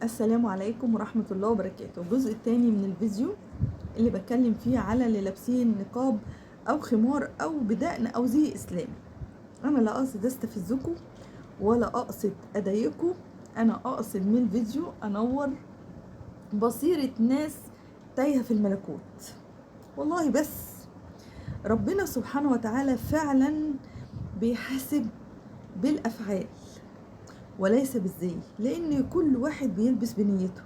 السلام عليكم ورحمة الله وبركاته. الجزء الثاني من الفيديو اللي بتكلم فيه على اللي لابسين نقاب او خمار او بدقن او زي اسلامي. انا لا اقصد استفزكم ولا اقصد اضايقكم، انا اقصد من الفيديو انور بصيرة ناس تايهة في الملكوت. والله بس ربنا سبحانه وتعالى فعلا بيحاسب بالافعال وليس بالزي، لان كل واحد بيلبس بنيته.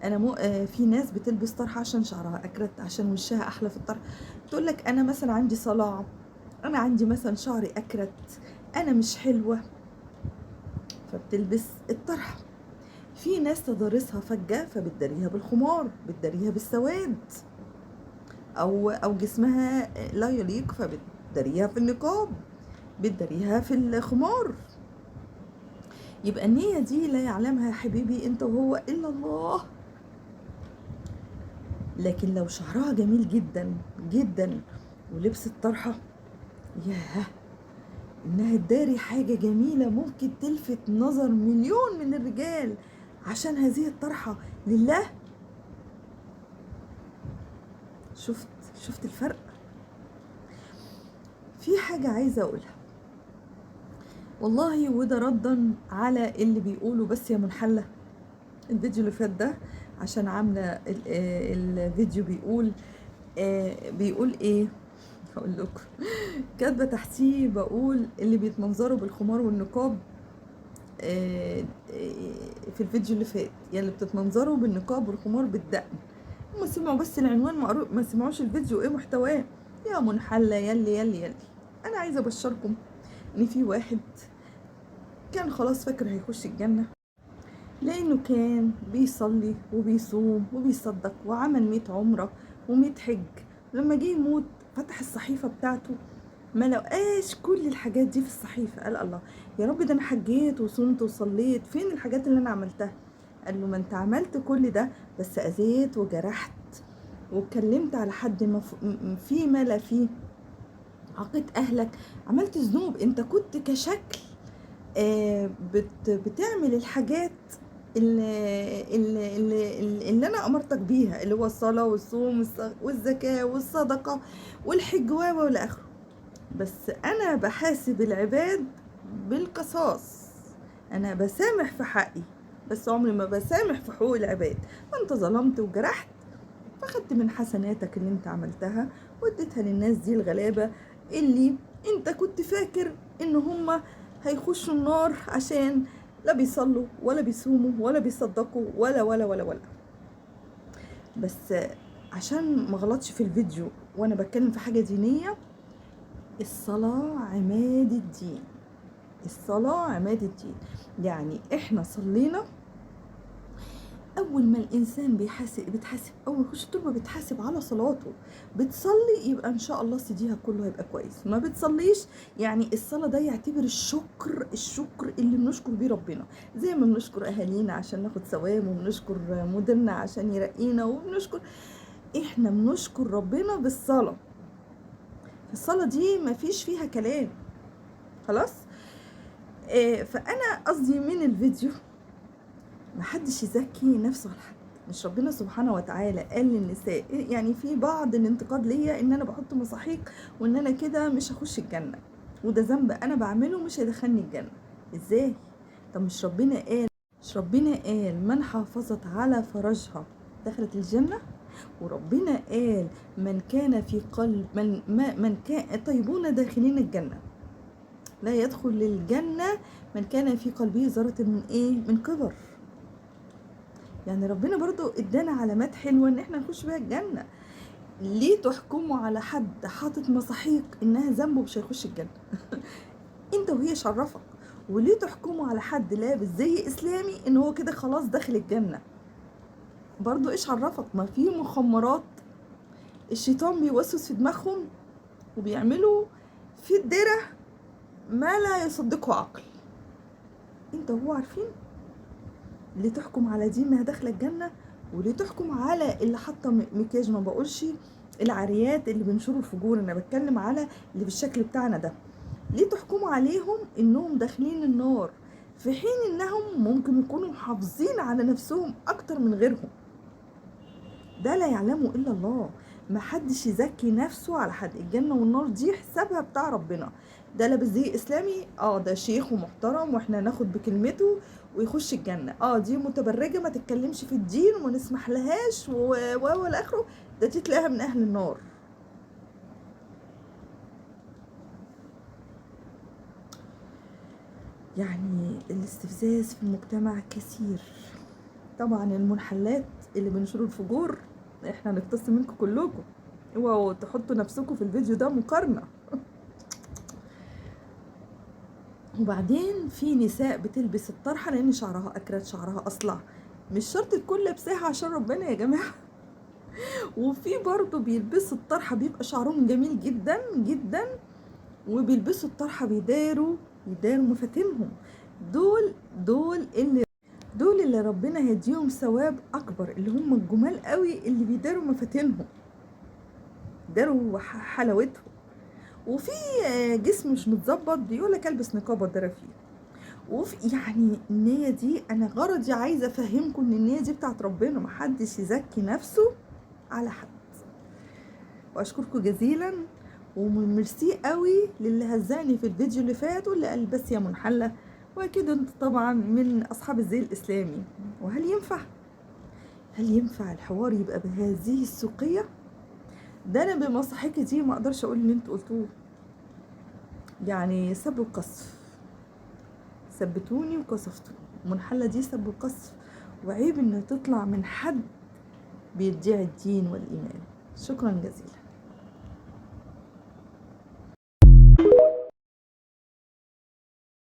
انا في ناس بتلبس طرحه عشان شعرها اكرت، عشان وشها احلى في الطرح. تقول لك انا مثلا عندي صلع، انا عندي مثلا شعري اكرت، انا مش حلوه، فبتلبس الطرحه. في ناس تضارسها فجه فبتداريها بالخمار، بتداريها بالسواد، او جسمها لا يليق فبتداريها في النقاب، بتداريها في الخمار. يبقى النية دي لا يعلمها يا حبيبي انت وهو الا الله. لكن لو شعرها جميل جدا جدا ولبست طرحة، ياه، انها تداري حاجة جميلة ممكن تلفت نظر مليون من الرجال عشان هذه الطرحة لله. شفت شفت الفرق؟ في حاجة عايزة اقولها والله، وده ردا على اللي بيقولوا بس يا منحلة. الفيديو اللي فات ده عشان عاملة الفيديو بيقول ايه، هقول لكم. كاتبه تحتيه بقول اللي بيتمنظروا بالخمار والنقاب في الفيديو اللي فات، يعني اللي بتتمنظروا بالنقاب والخمار بالدقن. هم سمعوا بس العنوان، ما سمعوش الفيديو ايه محتواه. يا منحله يلي يلي يلي، انا عايزه ابشركم ان في واحد كان خلاص فاكر هيخش الجنه، لانه كان بيصلي وبيصوم وبيصدق وعمل 100 عمره و100 حج. لما جه يموت فتح الصحيفه بتاعته، ما لقاش كل الحاجات دي في الصحيفه. قال الله، يا رب ده انا حجيت وصمت وصليت، فين الحاجات اللي انا عملتها؟ قال له ما انت عملت كل ده بس اذيت وجرحت واتكلمت على حد فيما لا فيه، عقيت اهلك، عملت ذنوب. انت كنت كشكل بتعمل الحاجات اللي انا امرتك بيها، اللي هو الصلاه والصوم والزكاه والصدقه والحج والى اخره. بس انا بحاسب العباد بالقصاص، انا بسامح في حقي بس عمري ما بسامح في حقوق العباد. فانت ظلمت وجرحت، فاخدت من حسناتك اللي انت عملتها واديتها للناس دي الغلابة اللي انت كنت فاكر ان هما هيخشوا النار عشان لا بيصلوا ولا بيصوموا ولا بيصدقوا ولا. بس عشان ما غلطش في الفيديو وانا بتكلم في حاجة دينية، الصلاة عماد الدين. الصلاة عماد الدين، يعني احنا صلينا. اول ما الانسان بتحاسب اول ما يخش التربه بتحاسب على صلاته. بتصلي يبقى ان شاء الله سيديها كله هيبقى كويس، ما بتصليش يعني الصلاه ده يعتبر الشكر اللي بنشكر بيه ربنا، زي ما بنشكر اهالينا عشان ناخد ثواب، وبنشكر مديرنا عشان يرقينا، احنا بنشكر ربنا بالصلاه. الصلاه دي ما فيش فيها كلام خلاص. فانا قصدي من الفيديو محدش يزكي نفسه على حد. مش ربنا سبحانه وتعالى قال للنساء، يعني في بعض الانتقاد ليا ان انا بحط مصاحيق وان انا كده مش هخش الجنه، وده ذنب انا بعمله مش هيدخلني الجنه. ازاي؟ طب مش ربنا قال من حافظت على فرجها دخلت الجنه؟ وربنا قال من كان في قلب من كان طيبون داخلين الجنه، لا يدخل الجنه من كان في قلبه ذره من ايه، من كبر. يعني ربنا برضو ادانا علامات حلوه ان احنا نخش بيها الجنه. ليه تحكموا على حد حاطط مصاحيق انها ذنبه مش هيخش الجنه؟ انت وهي شرفك. وليه تحكموا على حد لابس زي اسلامي ان هو كده خلاص داخل الجنه؟ برضو ايش عرفك؟ ما في مخمرات الشيطان بيوسوس في دماغهم وبيعملوا في الدرة ما لا يصدقه عقل. انت وهو عارفين. ليه تحكم على دي انها داخله الجنه؟ وليه تحكم على اللي حاطه مكياج؟ ما بقولش العريات اللي بينشروا الفجور، انا بتكلم على اللي بالشكل بتاعنا ده. ليه تحكموا عليهم انهم داخلين النار في حين انهم ممكن يكونوا محافظين على نفسهم اكتر من غيرهم. ده لا يعلمه الا الله. محدش يزكي نفسه على حد. الجنة والنار دي حسابها بتاع ربنا. ده لابس زي اسلامي، ده شيخ ومحترم واحنا ناخد بكلمته ويخش الجنة. دي متبرجة ما تتكلمش في الدين وما نسمح لهاش والاخره، ده تلاقيها من اهل النار. يعني الاستفزاز في المجتمع كثير. طبعا المنحلات اللي بينشروا الفجور احنا نقتص منكم كلكم. اوعوا تحطوا نفسكم في الفيديو ده مقارنة. وبعدين في نساء بتلبس الطرحة لان شعرها اكرت، شعرها اصلع. مش شرط الكل لابساها عشان ربنا يا جماعة. وفي برضه بيلبسوا الطرحة بيبقى شعرهم جميل جدا جدا، وبيلبسوا الطرحة بيداروا مفاتنهم. دول اللي ربنا هيديهم ثواب اكبر، اللي هم الجمال قوي اللي بيداروا مفاتنهم، داروا حلاوتهم. وفي جسم مش متظبط بيقولك البس نقاب وادارى فيه. وفي يعني النية دي، انا غرضي عايزه افهمكم ان النية دي بتاعت ربنا، محدش يزكي نفسه على حد. واشكركم جزيلا وميرسي قوي للي هزاني في الفيديو اللي فات واللي قال بس يا منحله. واكيد انت طبعا من اصحاب الزي الاسلامي. وهل ينفع الحوار يبقى بهذه السوقيه؟ ده انا بمصاحبتي دي ما اقدرش اقول اللي انتوا قلتوه. يعني سب وقصف، ثبتوني وقصفتوني. منحله دي سب وقصف، وعيب انها تطلع من حد بيدعي الدين والايمان. شكرا جزيلا.